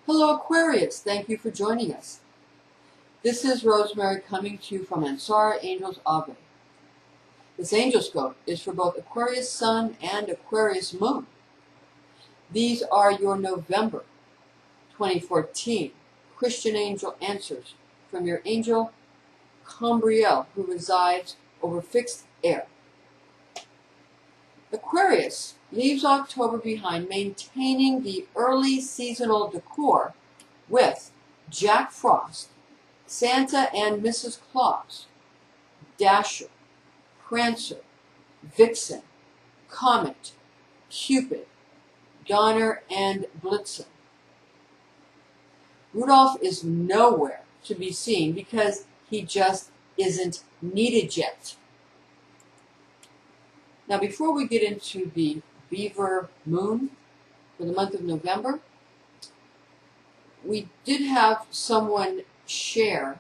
Hello Aquarius, thank you for joining us. This is Rosemary coming to you from ANSARA Angels Ave. This Angelscope is for both Aquarius Sun and Aquarius Moon. These are your November 2014 Christian Angel Answers from your angel Cambriel, who resides over fixed air. Aquarius leaves October behind, maintaining the early seasonal decor with Jack Frost, Santa and Mrs. Claus, Dasher, Prancer, Vixen, Comet, Cupid, Donner, and Blitzen. Rudolph is nowhere to be seen because he just isn't needed yet. Now, before we get into the Beaver Moon for the month of November, we did have someone share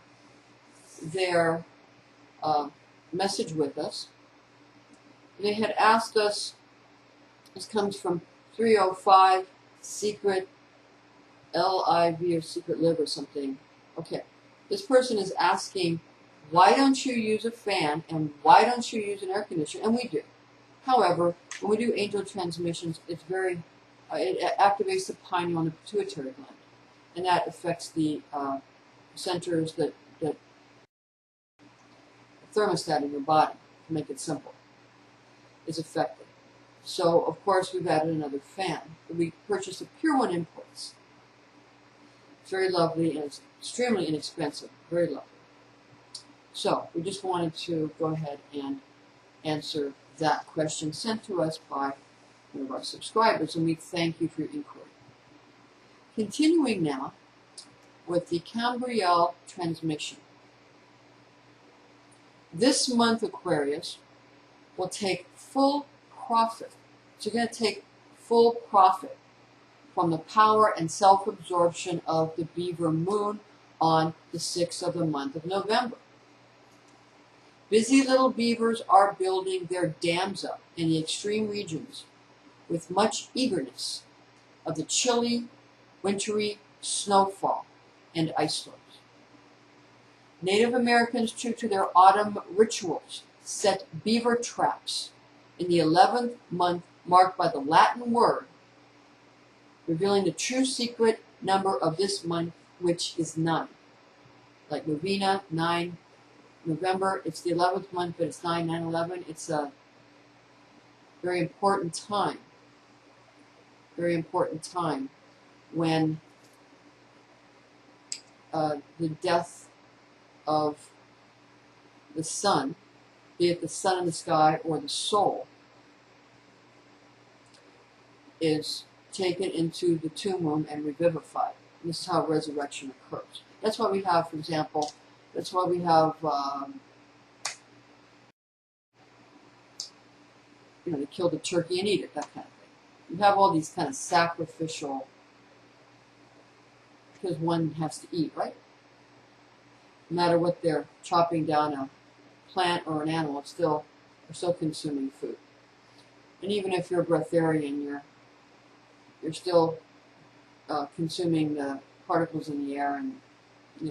their message with us. They had asked us, this comes from 305 Secret L-I-V or Secret Live or something. Okay, this person is asking, why don't you use a fan and why don't you use an air conditioner? And we do. However, when we do angel transmissions, it's very, it activates the pineal and the pituitary gland, and that affects the centers that thermostat in your body, to make it simple, is affected. So, of course, we've added another fan. We purchased a Pure One Imports. It's very lovely and it's extremely inexpensive. Very lovely. So, we just wanted to go ahead and answer that question sent to us by one of our subscribers, and we thank you for your inquiry. Continuing now with the Cambriel transmission. This month, Aquarius will take full profit. So you're going to take full profit from the power and self-absorption of the Beaver Moon on the 6th of the month of November. Busy little beavers are building their dams up in the extreme regions with much eagerness of the chilly, wintry snowfall and ice storms. Native Americans, true to their autumn rituals, set beaver traps in the 11th month marked by the Latin word, revealing the true secret number of this month, which is 9. Like Novena, 9. November, it's the 11th month, but it's 9, 9, 11. It's a very important time. Very important time when the death of the sun, be it the sun in the sky or the soul, is taken into the tomb room and revivified. And this is how resurrection occurs. That's why we have, for example, that's why we have, they kill the turkey and eat it, that kind of thing. You have all these kind of sacrificial, because one has to eat, right? No matter what they're chopping down a plant or an animal, it's still, they're still consuming food. And even if you're a breatharian, you're still consuming the particles in the air and,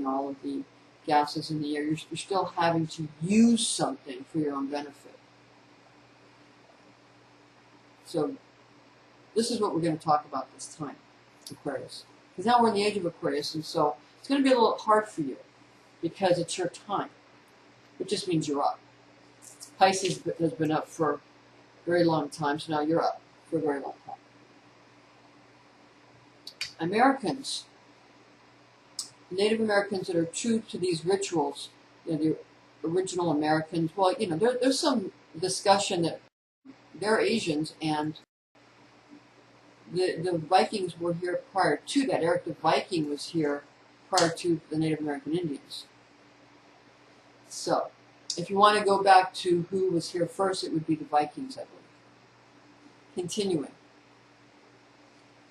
all of the gases in the air. You're still having to use something for your own benefit. So this is what we're going to talk about this time, Aquarius. Because now we're in the age of Aquarius, and so it's going to be a little hard for you because it's your time. It just means you're up. Pisces has been up for a very long time, so now you're up for a very long time. Americans, Native Americans that are true to these rituals, the original Americans, well, there's some discussion that they're Asians and the Vikings were here prior to that. Eric the Viking was here prior to the Native American Indians. So, if you want to go back to who was here first, it would be the Vikings, I believe. Continuing.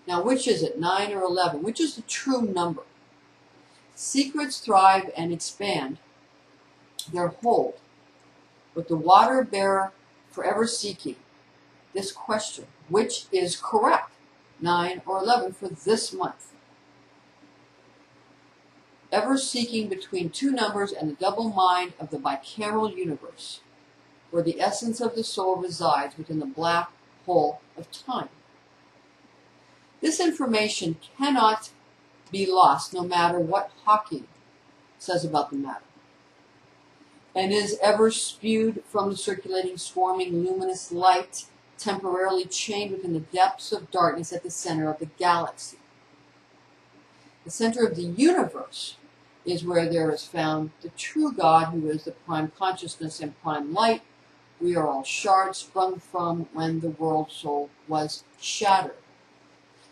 Now, which is it, 9 or 11? Which is the true number? Secrets thrive and expand their hold, with the water bearer forever seeking this question, which is correct, 9 or 11 for this month. ever seeking between two numbers and the double mind of the bicameral universe, where the essence of the soul resides within the black hole of time. This information cannot be lost no matter what Hawking says about the matter, and is ever spewed from the circulating, swarming, luminous light, temporarily chained within the depths of darkness at the center of the galaxy. The center of the universe is where there is found the true God, who is the prime consciousness and prime light. We are all shards sprung from when the world soul was shattered.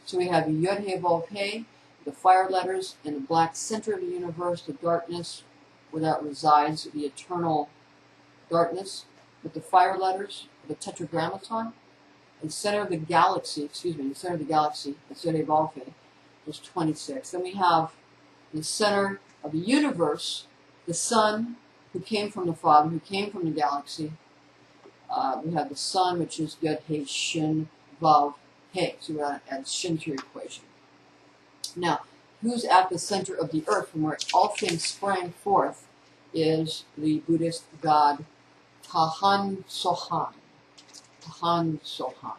So we have the Yud He Vav He, the fire letters in the black center of the universe, the darkness where that resides, the eternal darkness, with the fire letters, the tetragrammaton, and the center of the galaxy, the center of the galaxy, the Yud He Vav He, is 26. Then we have the center of the universe, the sun, who came from the Father, who came from the galaxy. We have the sun, which is Yud He Shin Vav He. So we're going to add Shin to your equation. Now, who's at the center of the earth, from where all things sprang forth, is the Buddhist god Tahan Sohan. Tahan Sohan.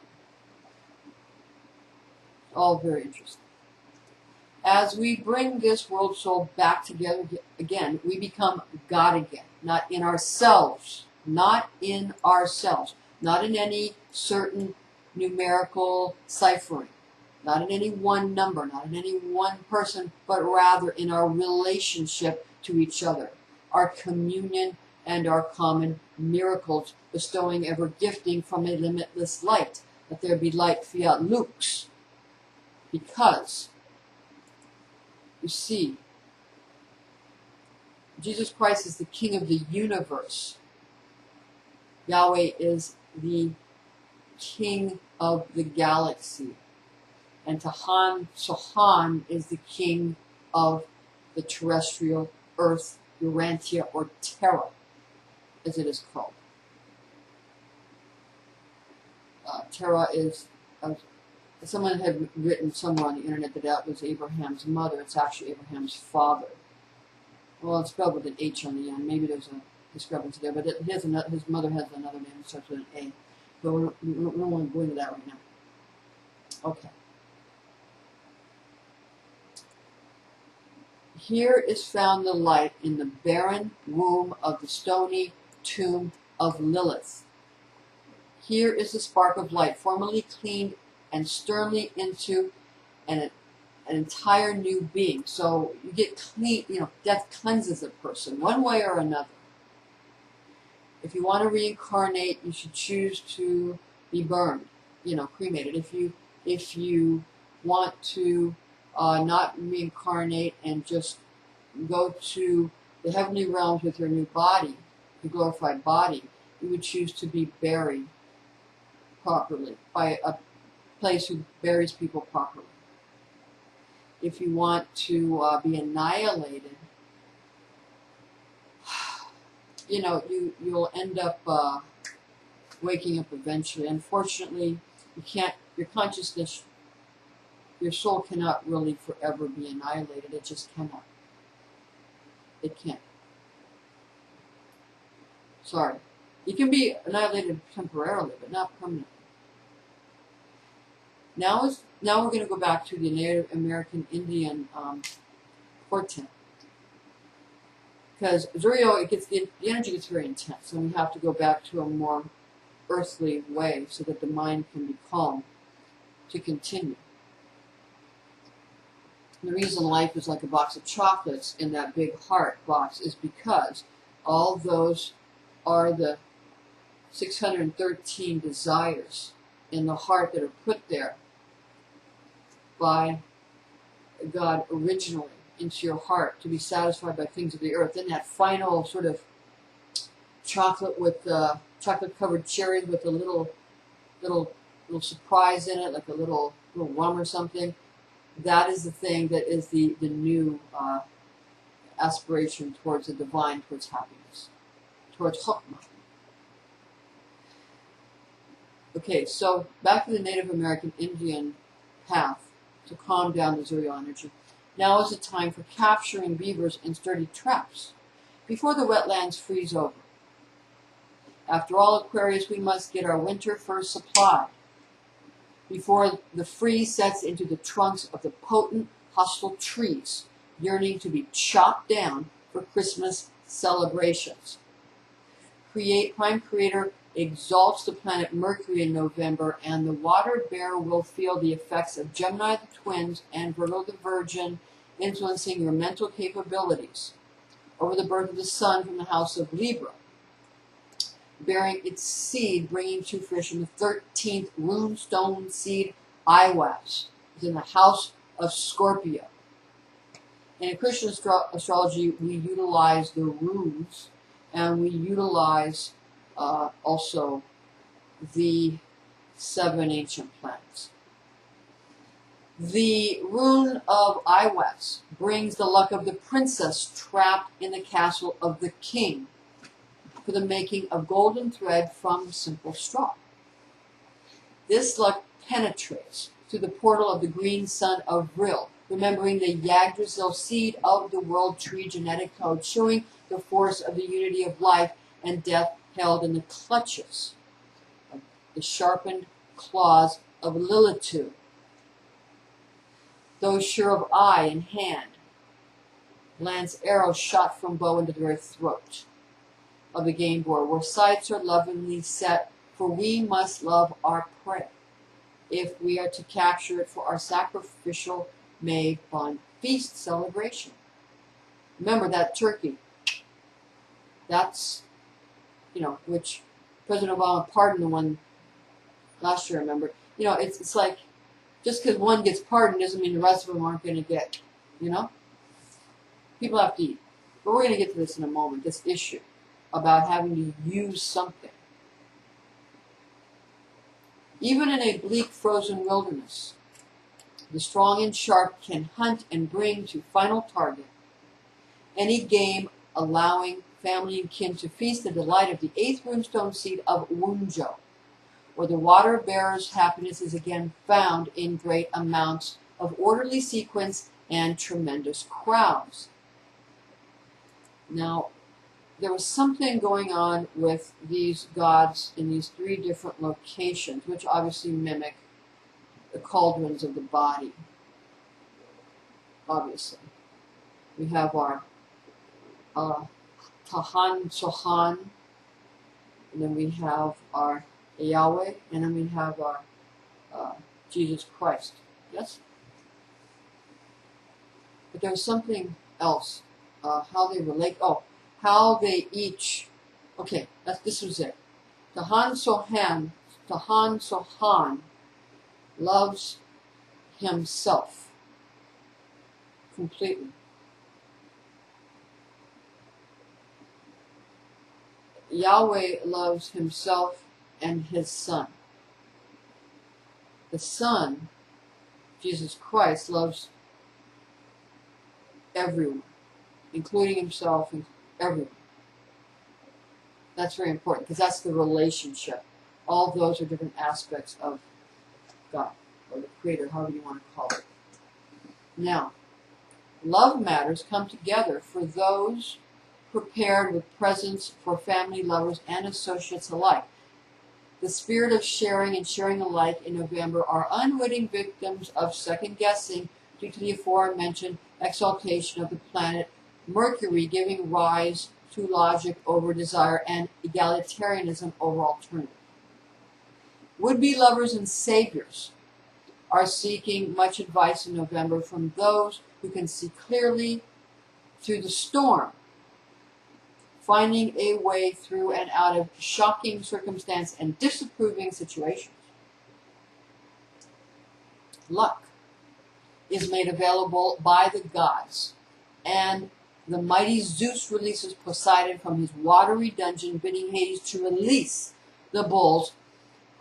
All very interesting. As we bring this world soul back together again, we become God again, not in ourselves, not in ourselves, not in any certain numerical ciphering, not in any one number, not in any one person, but rather in our relationship to each other, our communion and our common miracles, bestowing ever gifting from a limitless light. Let there be light, fiat lux. Because, you see, Jesus Christ is the King of the universe. Yahweh is the King of the galaxy. And Tahan Sohan is the King of the terrestrial earth, Urantia, or Terra, as it is called. Terra is, someone had written somewhere on the internet that was Abraham's mother. It's actually Abraham's father. Well, it's spelled with an H on the end. Maybe there's a discrepancy there, but his mother has another name that starts with an A. But we don't want to go into that right now. Okay. Here is found the light in the barren womb of the stony tomb of Lilith. Here is the spark of light, formerly cleaned and sternly into an entire new being. So you get clean, death cleanses a person one way or another. If you want to reincarnate, you should choose to be burned, cremated. If you want to not reincarnate and just go to the heavenly realms with your new body, your glorified body, you would choose to be buried properly by a place who buries people properly. If you want to be annihilated, you'll end up waking up eventually. Unfortunately, you can't. Your consciousness, your soul cannot really forever be annihilated. It just cannot. It can't. Sorry. You can be annihilated temporarily, but not permanently. Now we're going to go back to the Native American Indian portent. Because Zuriel, the energy gets very intense, and we have to go back to a more earthly way so that the mind can be calm to continue. The reason life is like a box of chocolates in that big heart box is because all those are the 613 desires in the heart that are put there by God originally into your heart to be satisfied by things of the earth. Then that final sort of chocolate with chocolate covered cherries with a little surprise in it, like a little rum or something. That is the thing that is the new aspiration towards the divine, towards happiness, towards Chokmah. Okay, so back to the Native American Indian path to calm down the Zuriel energy. Now is the time for capturing beavers in sturdy traps, before the wetlands freeze over. After all, Aquarius, we must get our winter fur supplied, before the freeze sets into the trunks of the potent, hostile trees, yearning to be chopped down for Christmas celebrations. Prime Creator exalts the planet Mercury in November, and the water bear will feel the effects of Gemini the Twins and Virgo the Virgin influencing your mental capabilities over the birth of the Sun from the house of Libra, bearing its seed, bringing to fruition the 13th runestone seed, Iwas, is in the house of Scorpio. In Christian astrology, we utilize the runes, and we utilize also the 7 ancient planets. The rune of Iwas brings the luck of the princess trapped in the castle of the king for the making of golden thread from simple straw. This luck penetrates through the portal of the green sun of Vril, remembering the Yggdrasil seed of the world tree genetic code, showing the force of the unity of life and death held in the clutches of the sharpened claws of Lilitude. Those sure of eye and hand, lance arrows shot from bow into the very throat of the game board, where sights are lovingly set, for we must love our prey if we are to capture it for our sacrificial May fun feast celebration. Remember that turkey. That's, which President Obama pardoned the one last year, remember. It's like, just because one gets pardoned doesn't mean the rest of them aren't going to get, People have to eat. But we're going to get to this in a moment, this issue about having to use something. Even in a bleak, frozen wilderness, the strong and sharp can hunt and bring to final target any game, allowing family and kin to feast the delight of the 8th runestone seed of Wunjo, where the water bearer's happiness is again found in great amounts of orderly sequence and tremendous crowds. Now, there was something going on with these gods in these 3 different locations, which obviously mimic the cauldrons of the body. Obviously. We have our Tahan Sohan, and then we have our Yahweh, and then we have our Jesus Christ. Yes? But there was something else. How they relate. Oh, how they each. Okay, this was it. Tahan Sohan loves himself completely. Yahweh loves himself and his Son. The Son, Jesus Christ, loves everyone, including himself and everyone. That's very important, because that's the relationship. All of those are different aspects of God, or the Creator, however you want to call it. Now, love matters come together for those prepared with presents for family, lovers, and associates alike. The spirit of sharing and sharing alike in November are unwitting victims of second-guessing due to the aforementioned exaltation of the planet Mercury, giving rise to logic over desire and egalitarianism over alternative. Would-be lovers and saviors are seeking much advice in November from those who can see clearly through the storm, finding a way through and out of shocking circumstance and disapproving situations. Luck is made available by the gods, and the mighty Zeus releases Poseidon from his watery dungeon, bidding Hades to release the bulls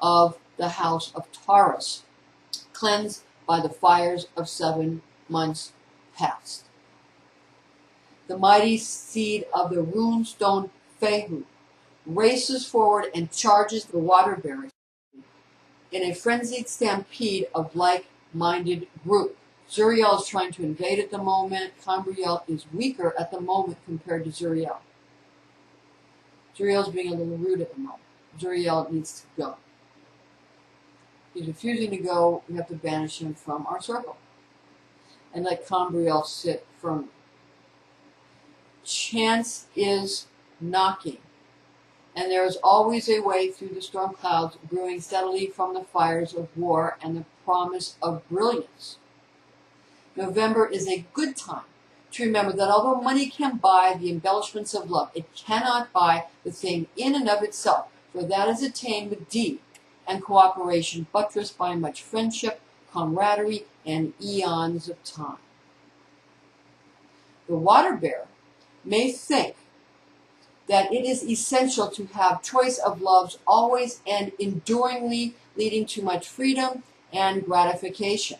of the house of Taurus, cleansed by the fires of 7 months past. The mighty seed of the runestone Fehu races forward and charges the water bearers in a frenzied stampede of like-minded groups. Zuriel is trying to invade at the moment. Cambriel is weaker at the moment compared to Zuriel. Zuriel is being a little rude at the moment. Zuriel needs to go. He's refusing to go. We have to banish him from our circle and let Cambriel sit firmly. Chance is knocking, and there is always a way through the storm clouds, brewing steadily from the fires of war and the promise of brilliance. November is a good time to remember that although money can buy the embellishments of love, it cannot buy the thing in and of itself, for that is attained with deed and cooperation, buttressed by much friendship, camaraderie, and eons of time. The water bearer may think that it is essential to have choice of loves always and enduringly, leading to much freedom and gratification.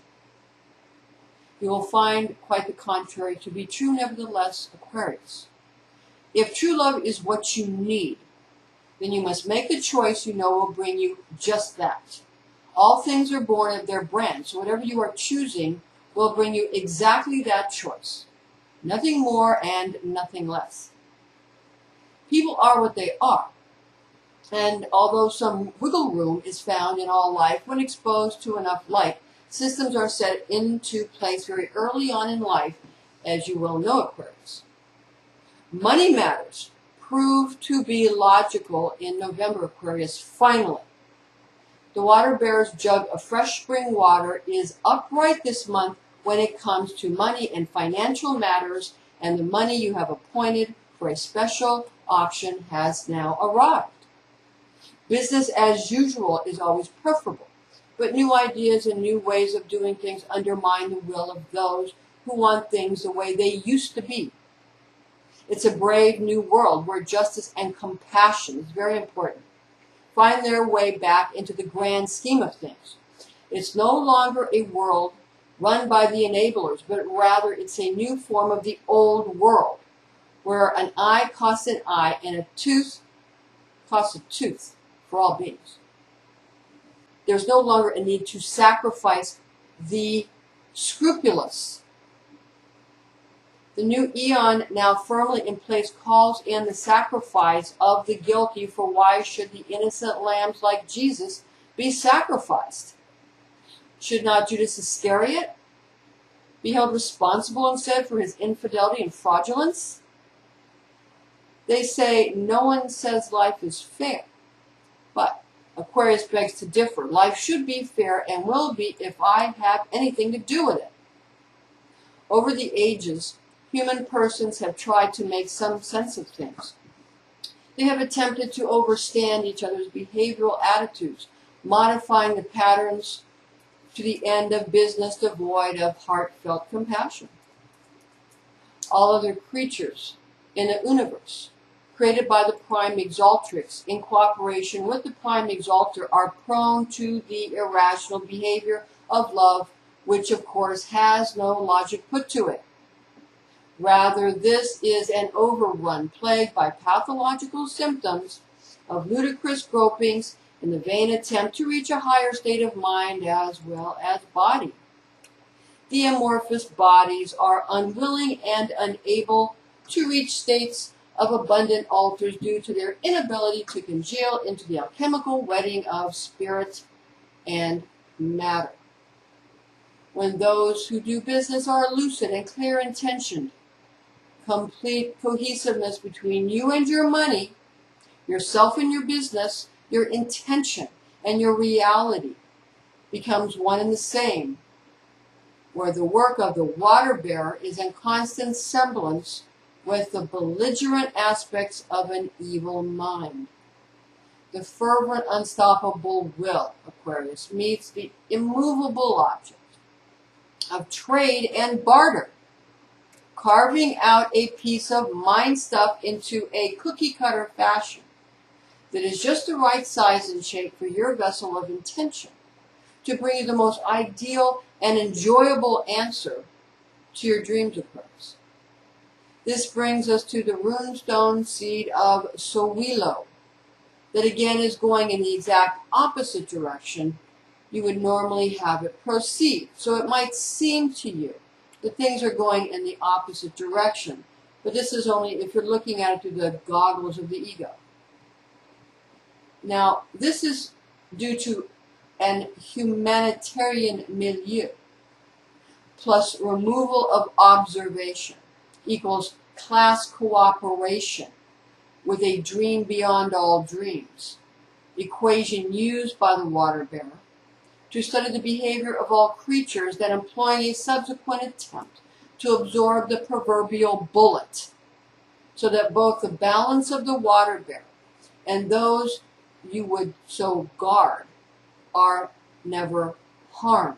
You will find quite the contrary to be true, nevertheless, Aquarius. If true love is what you need, then you must make the choice you know will bring you just that. All things are born of their brand, so whatever you are choosing will bring you exactly that choice. Nothing more and nothing less. People are what they are, and although some wiggle room is found in all life when exposed to enough light, systems are set into place very early on in life, as you well know, Aquarius. Money matters prove to be logical in November, Aquarius, finally. The water bearer's jug of fresh spring water is upright this month when it comes to money and financial matters, and the money you have appointed for a special auction has now arrived. Business as usual is always preferable, but new ideas and new ways of doing things undermine the will of those who want things the way they used to be. It's a brave new world where justice and compassion is very important. Find their way back into the grand scheme of things. It's no longer a world run by the enablers, but rather it's a new form of the old world, where an eye costs an eye and a tooth costs a tooth for all beings. There's no longer a need to sacrifice the scrupulous. The new eon, now firmly in place, calls in the sacrifice of the guilty, for why should the innocent lambs like Jesus be sacrificed? Should not Judas Iscariot be held responsible instead for his infidelity and fraudulence? They say no one says life is fair, but Aquarius begs to differ. Life should be fair and will be if I have anything to do with it. Over the ages, human persons have tried to make some sense of things. They have attempted to understand each other's behavioral attitudes, modifying the patterns to the end of business devoid of heartfelt compassion. All other creatures in the universe, created by the Prime Exaltrix in cooperation with the Prime Exalter, are prone to the irrational behavior of love, which of course has no logic put to it. Rather, this is an overrun plagued by pathological symptoms of ludicrous gropings in the vain attempt to reach a higher state of mind as well as body. The amorphous bodies are unwilling and unable to reach states of abundant altars due to their inability to congeal into the alchemical wedding of spirit and matter. When those who do business are lucid and clear-intentioned, complete cohesiveness between you and your money, yourself and your business, your intention and your reality becomes one and the same, where the work of the water bearer is in constant semblance with the belligerent aspects of an evil mind. The fervent, unstoppable will, Aquarius, meets the immovable object of trade and barter, carving out a piece of mind stuff into a cookie-cutter fashion that is just the right size and shape for your vessel of intention to bring you the most ideal and enjoyable answer to your dreams, Aquarius. This brings us to the runestone seed of Sowilo, that again is going in the exact opposite direction you would normally have it proceed. So it might seem to you that things are going in the opposite direction. But this is only if you're looking at it through the goggles of the ego. Now, this is due to an humanitarian milieu plus removal of observation equals class cooperation with a dream beyond all dreams, equation used by the water bearer to study the behavior of all creatures, that employing a subsequent attempt to absorb the proverbial bullet, so that both the balance of the water bearer and those you would so guard are never harmed.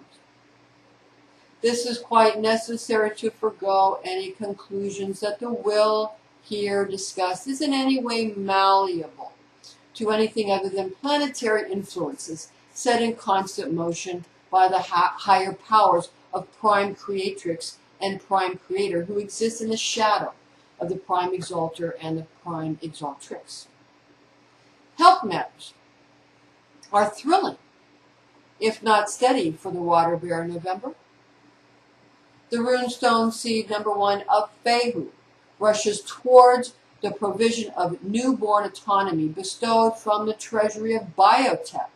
This is quite necessary to forego any conclusions that the will here discussed is in any way malleable to anything other than planetary influences set in constant motion by the higher powers of Prime Creatrix and Prime Creator, who exist in the shadow of the Prime Exalter and the Prime Exaltrix. Health matters are thrilling, if not steady, for the water bearer in November. The runestone seed number 1 of Fehu rushes towards the provision of newborn autonomy bestowed from the treasury of biotech,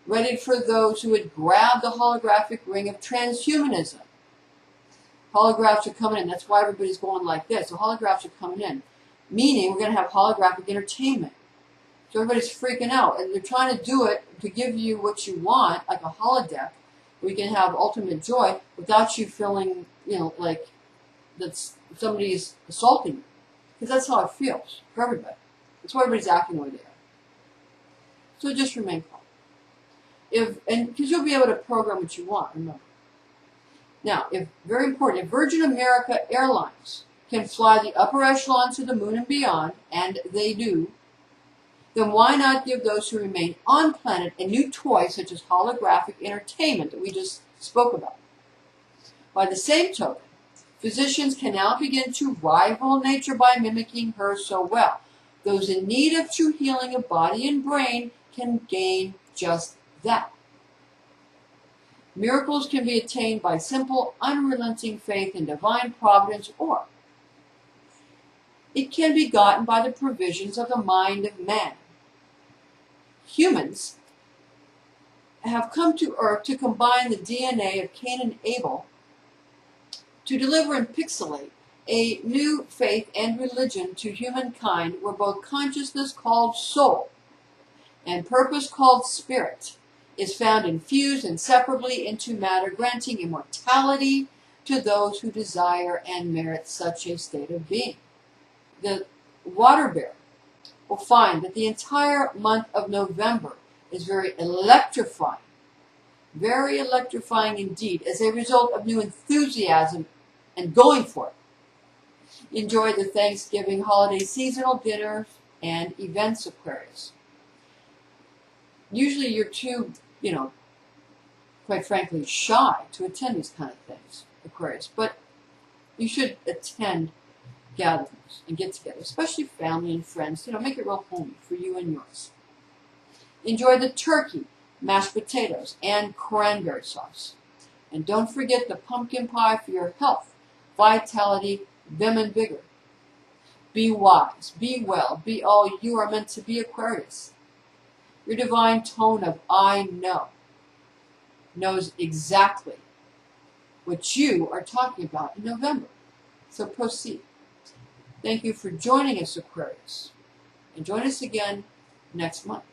ready for those who would grab the holographic ring of transhumanism. Holographs are coming in. That's why everybody's going like this. So holographs are coming in, meaning we're going to have holographic entertainment. So everybody's freaking out, and they're trying to do it to give you what you want, like a holodeck, where you can have ultimate joy without you feeling, like that's somebody's assaulting you. Because that's how it feels for everybody. That's why everybody's acting the way they are. So just remain calm. Because you'll be able to program what you want, remember. Now, very important, if Virgin America Airlines can fly the upper echelons to the moon and beyond, and they do, then why not give those who remain on planet a new toy such as holographic entertainment that we just spoke about? By the same token, physicians can now begin to rival nature by mimicking her so well. Those in need of true healing of body and brain can gain just that. Miracles can be attained by simple, unrelenting faith in divine providence, or it can be gotten by the provisions of the mind of man. Humans have come to Earth to combine the DNA of Cain and Abel to deliver and pixelate a new faith and religion to humankind, where both consciousness called soul and purpose called spirit is found infused inseparably into matter, granting immortality to those who desire and merit such a state of being. The water bearer will find that the entire month of November is very electrifying indeed, as a result of new enthusiasm and going for it. Enjoy the Thanksgiving holiday seasonal dinners and events, Aquarius. Usually you're too, quite frankly, shy to attend these kind of things, Aquarius, but you should attend gatherings and get together, especially family and friends. Make it real homey for you and yours. Enjoy the turkey, mashed potatoes, and cranberry sauce. And don't forget the pumpkin pie for your health, vitality, vim, and vigor. Be wise, be well, be all you are meant to be, Aquarius. Your divine tone of I know knows exactly what you are talking about in November. So proceed. Thank you for joining us, Aquarius. And join us again next month.